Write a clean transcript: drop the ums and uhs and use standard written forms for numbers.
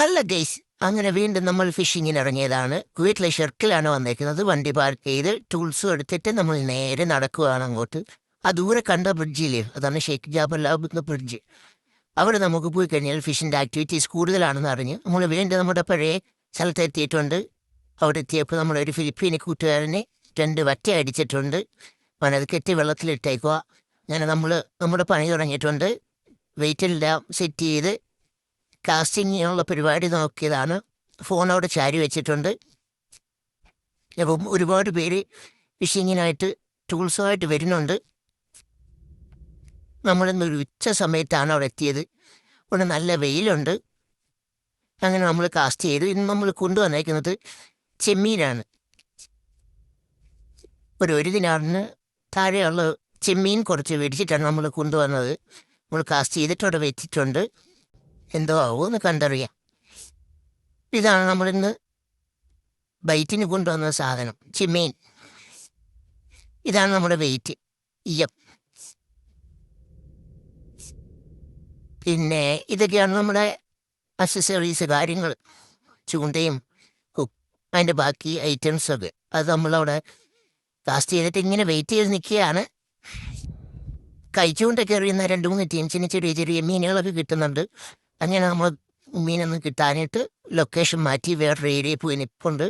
അല്ല ഗൈസ്, അങ്ങനെ വീണ്ടും നമ്മൾ ഫിഷിങ്ങിന് ഇറങ്ങിയതാണ്. വീട്ടിലെ ഷെർക്കിലാണ് വന്നേക്കുന്നത്. വണ്ടി പാർക്ക് ചെയ്ത് ടൂൾസും എടുത്തിട്ട് നമ്മൾ നേരെ നടക്കുകയാണ് അങ്ങോട്ട്. ആ ദൂരെ കണ്ട ബ്രിഡ്ജില്ലേ, അതാണ് ഷെയ്ഖ് ജാബർ ലാബുന്ന ബ്രിഡ്ജ്. അവിടെ നമുക്ക് പോയി കഴിഞ്ഞാൽ ഫിഷിൻ്റെ ആക്ടിവിറ്റീസ് കൂടുതലാണെന്ന് അറിഞ്ഞ് നമ്മൾ വീണ്ടും നമ്മുടെ പഴയ സ്ഥലത്ത് എത്തിയിട്ടുണ്ട്. അവിടെ എത്തിയപ്പോൾ നമ്മളൊരു ഫിലിപ്പീനി കൂട്ടുകാരനെ 2 വറ്റ അടിച്ചിട്ടുണ്ട്. അവനത് കെട്ടി വെള്ളത്തിലിട്ടേക്കുക. അങ്ങനെ നമ്മൾ നമ്മുടെ പണി തുടങ്ങിയിട്ടുണ്ട്. വെയിറ്റെല്ലാം സെറ്റ് ചെയ്ത് കാസ്റ്റിങ്ങിനുള്ള പരിപാടി നോക്കിയതാണ്. ഫോണോടെ ചാരി വെച്ചിട്ടുണ്ട്. അപ്പം ഒരുപാട് പേര് ഫിഷിങ്ങിനായിട്ട് ടൂൾസുമായിട്ട് വരുന്നുണ്ട്. നമ്മളിന്നൊരു ഉച്ച സമയത്താണ് അവിടെ എത്തിയത്. ഇവിടെ നല്ല വെയിലുണ്ട്. അങ്ങനെ നമ്മൾ കാസ്റ്റ് ചെയ്തു. ഇന്ന് നമ്മൾ കൊണ്ടുവന്നേക്കുന്നത് ചെമ്മീനാണ്. ഒരു ദിനാറിന് താഴെയുള്ള ചെമ്മീൻ കുറച്ച് മേടിച്ചിട്ടാണ് നമ്മൾ കൊണ്ടുവന്നത്. നമ്മൾ കാസ്റ്റ് ചെയ്തിട്ട് അവിടെ വെച്ചിട്ടുണ്ട്. എന്തോ ആവുമെന്ന് കണ്ടറിയാം. ഇതാണ് നമ്മളിന്ന് ബൈറ്റിന് കൊണ്ടുവന്ന സാധനം, ചെമ്മീൻ. ഇതാണ് നമ്മുടെ വെയിറ്റ്. പിന്നെ ഇതൊക്കെയാണ് നമ്മുടെ അക്സസറീസ് കാര്യങ്ങൾ, ചൂണ്ടയും അതിൻ്റെ ബാക്കി ഐറ്റംസൊക്കെ. അത് നമ്മളവിടെ കാസ്റ്റ് ചെയ്തിട്ട് ഇങ്ങനെ വെയിറ്റ് ചെയ്ത് നിൽക്കുകയാണ്. കഴിച്ചുകൊണ്ടൊക്കെ എറിയുന്ന 2-3 ടീംസിന് ചെറിയ ചെറിയ മീനുകളൊക്കെ കിട്ടുന്നുണ്ട്. അങ്ങനെ നമ്മൾ മീനൊന്നും കിട്ടാനായിട്ട് ലൊക്കേഷൻ മാറ്റി വേറൊരു ഏരിയയിൽ പോയി നിൽപ്പുണ്ട്.